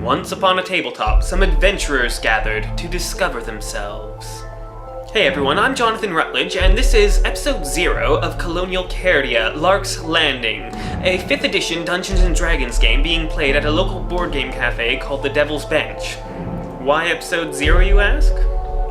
Once upon a tabletop, some adventurers gathered to discover themselves. Hey everyone, I'm Jonathan Rutledge, and this is Episode 0 of Colonial Cardia, Lark's Landing, a 5th edition Dungeons & Dragons game being played at a local board game cafe called the Devil's Bench. Why Episode 0, you ask?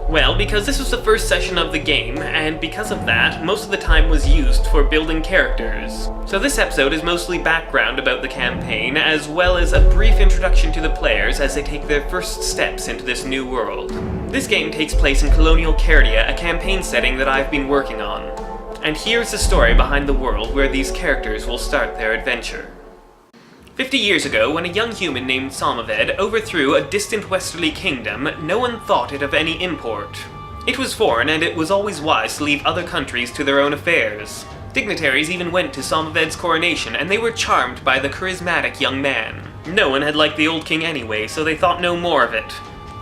Well, because this was the first session of the game, and because of that, most of the time was used for building characters. So this episode is mostly background about the campaign, as well as a brief introduction to the players as they take their first steps into this new world. This game takes place in Colonial Cardia, a campaign setting that I've been working on. And here's the story behind the world where these characters will start their adventure. 50 years ago, when a young human named Somaved overthrew a distant westerly kingdom, no one thought it of any import. It was foreign, and it was always wise to leave other countries to their own affairs. Dignitaries even went to Somaved's coronation, and they were charmed by the charismatic young man. No one had liked the old king anyway, so they thought no more of it.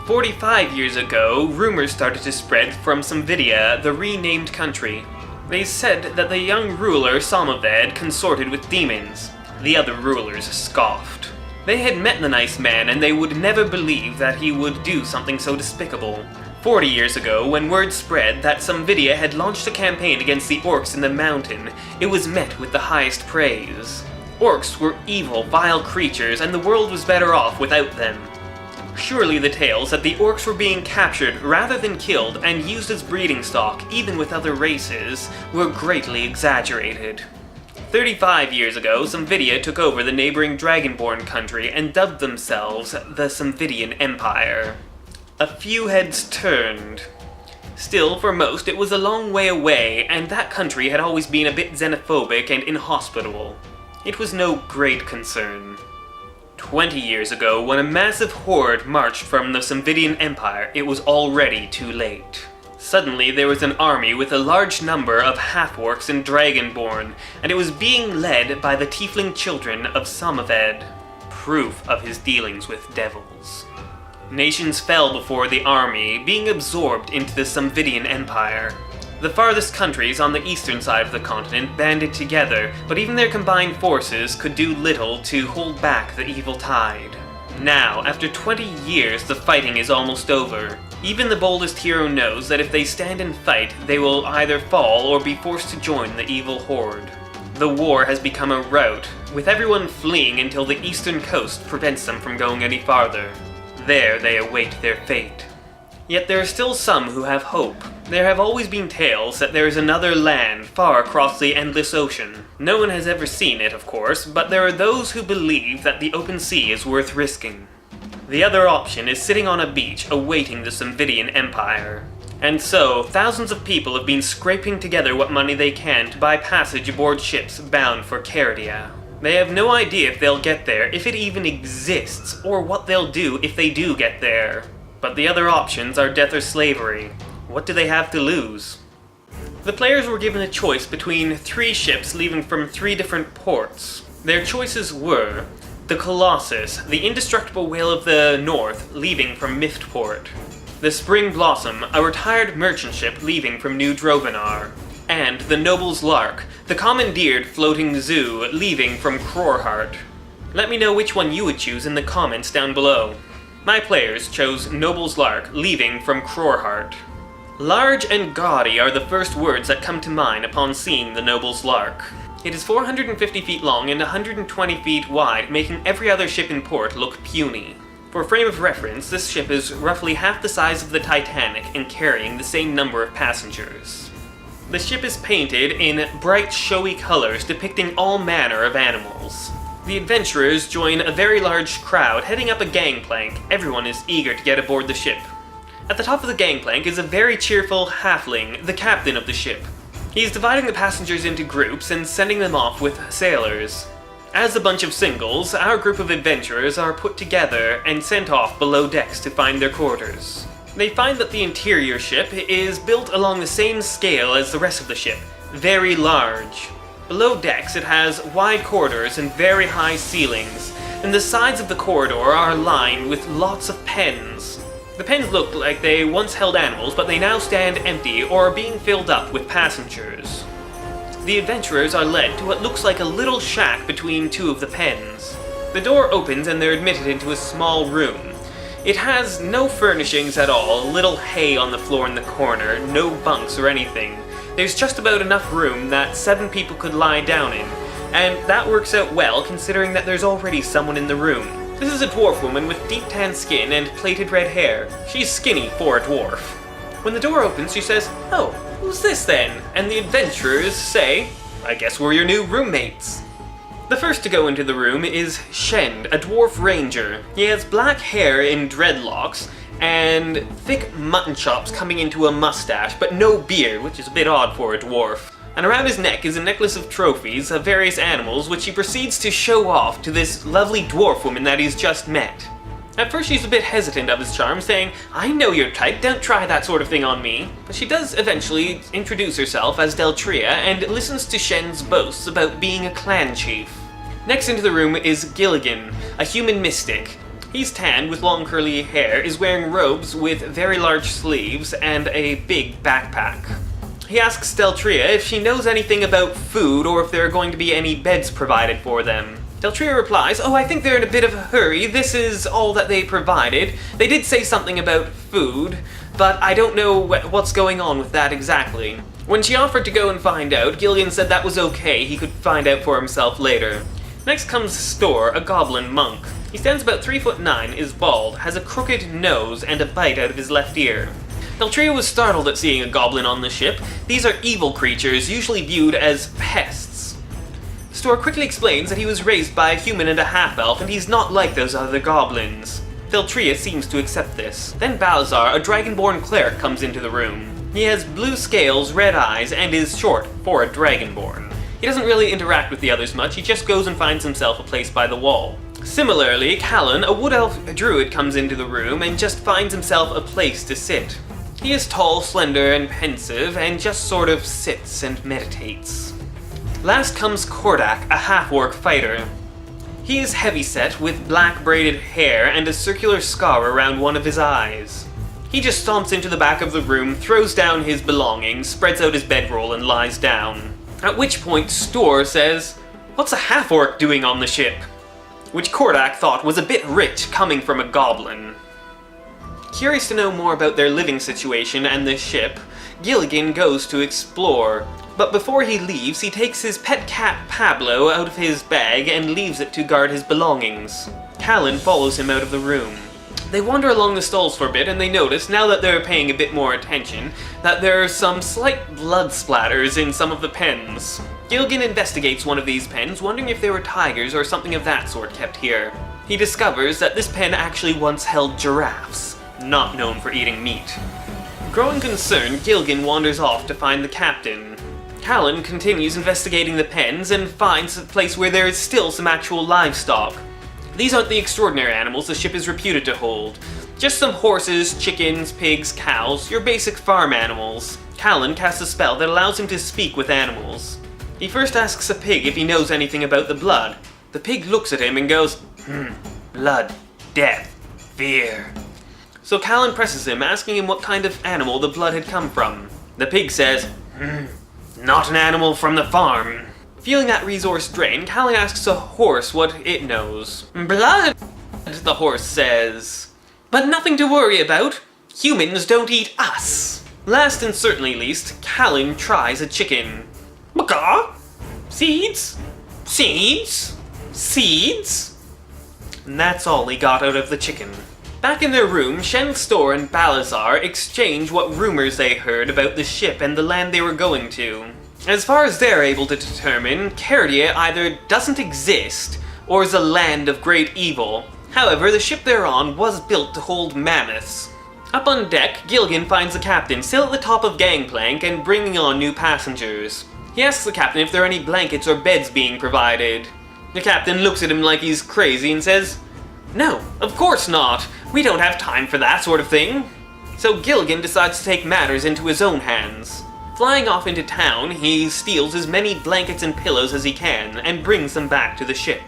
45 years ago, rumors started to spread from Samvidia, the renamed country. They said that the young ruler Somaved consorted with demons. The other rulers scoffed. They had met the nice man, and they would never believe that he would do something so despicable. 40 years ago, when word spread that Samvidia had launched a campaign against the orcs in the mountain, it was met with the highest praise. Orcs were evil, vile creatures, and the world was better off without them. Surely the tales that the orcs were being captured rather than killed and used as breeding stock, even with other races, were greatly exaggerated. 35 years ago, Samvidia took over the neighboring Dragonborn country and dubbed themselves the Samvidian Empire. A few heads turned. Still, for most, it was a long way away, and that country had always been a bit xenophobic and inhospitable. It was no great concern. 20 years ago, when a massive horde marched from the Samvidian Empire, it was already too late. Suddenly, there was an army with a large number of half-orcs and dragonborn, and it was being led by the tiefling children of Somaved, proof of his dealings with devils. Nations fell before the army, being absorbed into the Samvidian Empire. The farthest countries on the eastern side of the continent banded together, but even their combined forces could do little to hold back the evil tide. Now, after 20 years, the fighting is almost over. Even the boldest hero knows that if they stand and fight, they will either fall or be forced to join the evil horde. The war has become a rout, with everyone fleeing until the eastern coast prevents them from going any farther. There they await their fate. Yet there are still some who have hope. There have always been tales that there is another land far across the endless ocean. No one has ever seen it, of course, but there are those who believe that the open sea is worth risking. The other option is sitting on a beach awaiting the Samvidian Empire. And so, thousands of people have been scraping together what money they can to buy passage aboard ships bound for Cardia. They have no idea if they'll get there, if it even exists, or what they'll do if they do get there. But the other options are death or slavery. What do they have to lose? The players were given a choice between 3 ships leaving from 3 different ports. Their choices were the Colossus, the indestructible whale of the north, leaving from Myst port; the Spring Blossom, a retired merchant ship leaving from New Drovenar; and the Noble's Lark, the commandeered floating zoo, leaving from Crorhart. Let me know which one you would choose in the comments down below. My players chose Noble's Lark, leaving from Crorhart. Large and gaudy are the first words that come to mind upon seeing the Noble's Lark. It is 450 feet long and 120 feet wide, making every other ship in port look puny. For a frame of reference, this ship is roughly half the size of the Titanic and carrying the same number of passengers. The ship is painted in bright, showy colors depicting all manner of animals. The adventurers join a very large crowd heading up a gangplank. Everyone is eager to get aboard the ship. At the top of the gangplank is a very cheerful halfling, the captain of the ship. He is dividing the passengers into groups and sending them off with sailors. As a bunch of singles, our group of adventurers are put together and sent off below decks to find their quarters. They find that the interior ship is built along the same scale as the rest of the ship, very large. Below decks it has wide corridors and very high ceilings, and the sides of the corridor are lined with lots of pens. The pens look like they once held animals, but they now stand empty or are being filled up with passengers. The adventurers are led to what looks like a little shack between 2 of the pens. The door opens and they're admitted into a small room. It has no furnishings at all, little hay on the floor in the corner, no bunks or anything. There's just about enough room that 7 people could lie down in, and that works out well considering that there's already someone in the room. This is a dwarf woman with deep tan skin and plaited red hair. She's skinny for a dwarf. When the door opens, she says, "Oh, who's this then?" And the adventurers say, "I guess we're your new roommates." The first to go into the room is Shend, a dwarf ranger. He has black hair in dreadlocks and thick mutton chops coming into a mustache, but no beard, which is a bit odd for a dwarf. And around his neck is a necklace of trophies of various animals, which he proceeds to show off to this lovely dwarf woman that he's just met. At first she's a bit hesitant of his charm, saying, "I know your type, don't try that sort of thing on me." But she does eventually introduce herself as Deltria and listens to Shen's boasts about being a clan chief. Next into the room is Gilligan, a human mystic. He's tanned with long curly hair, is wearing robes with very large sleeves and a big backpack. He asks Deltria if she knows anything about food or if there are going to be any beds provided for them. Deltria replies, "Oh, I think they're in a bit of a hurry. This is all that they provided. They did say something about food, but I don't know what's going on with that exactly." When she offered to go and find out, Gilligan said that was okay, he could find out for himself later. Next comes Stor, a goblin monk. He stands about 3'9", is bald, has a crooked nose, and a bite out of his left ear. Deltria was startled at seeing a goblin on the ship. These are evil creatures, usually viewed as pests. Stor quickly explains that he was raised by a human and a half-elf, and he's not like those other goblins. Deltria seems to accept this. Then Balazar, a dragonborn cleric, comes into the room. He has blue scales, red eyes, and is short for a dragonborn. He doesn't really interact with the others much, he just goes and finds himself a place by the wall. Similarly, Callan, a wood elf druid, comes into the room and just finds himself a place to sit. He is tall, slender, and pensive, and just sort of sits and meditates. Last comes Kordak, a half-orc fighter. He is heavyset with black braided hair and a circular scar around one of his eyes. He just stomps into the back of the room, throws down his belongings, spreads out his bedroll, and lies down. At which point Stor says, "What's a half-orc doing on the ship?" Which Kordak thought was a bit rich coming from a goblin. Curious to know more about their living situation and the ship, Gilligan goes to explore. But before he leaves, he takes his pet cat Pablo out of his bag and leaves it to guard his belongings. Callan follows him out of the room. They wander along the stalls for a bit and they notice, now that they're paying a bit more attention, that there are some slight blood splatters in some of the pens. Gilligan investigates one of these pens, wondering if there were tigers or something of that sort kept here. He discovers that this pen actually once held giraffes, not known for eating meat. Growing concerned, Gilligan wanders off to find the captain. Callan continues investigating the pens and finds a place where there is still some actual livestock. These aren't the extraordinary animals the ship is reputed to hold. Just some horses, chickens, pigs, cows, your basic farm animals. Callan casts a spell that allows him to speak with animals. He first asks a pig if he knows anything about the blood. The pig looks at him and goes, blood, death, fear. So Callan presses him, asking him what kind of animal the blood had come from. The pig says, not an animal from the farm. Feeling that resource drain, Callan asks a horse what it knows. Blood, the horse says. But nothing to worry about. Humans don't eat us. Last and certainly least, Callan tries a chicken. Macaw? Seeds? Seeds? Seeds? And that's all he got out of the chicken. Back in their room, Shen, Stor, and Balazar exchange what rumors they heard about the ship and the land they were going to. As far as they're able to determine, Cardia either doesn't exist, or is a land of great evil. However, the ship they're on was built to hold mammoths. Up on deck, Gilligan finds the captain still at the top of gangplank and bringing on new passengers. He asks the captain if there are any blankets or beds being provided. The captain looks at him like he's crazy and says, "No, of course not. We don't have time for that sort of thing." So Gilligan decides to take matters into his own hands. Flying off into town, he steals as many blankets and pillows as he can and brings them back to the ship.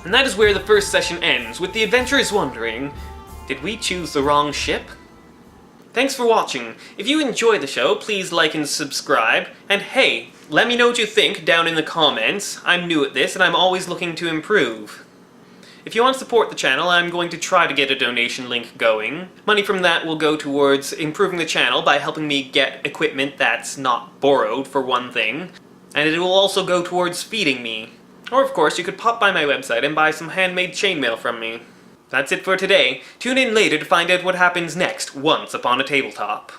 And that is where the first session ends, with the adventurers wondering, did we choose the wrong ship? Thanks for watching. If you enjoyed the show, please like and subscribe. And hey, let me know what you think down in the comments. I'm new at this and I'm always looking to improve. If you want to support the channel, I'm going to try to get a donation link going. Money from that will go towards improving the channel by helping me get equipment that's not borrowed, for one thing. And it will also go towards feeding me. Or of course, you could pop by my website and buy some handmade chainmail from me. That's it for today. Tune in later to find out what happens next, once upon a tabletop.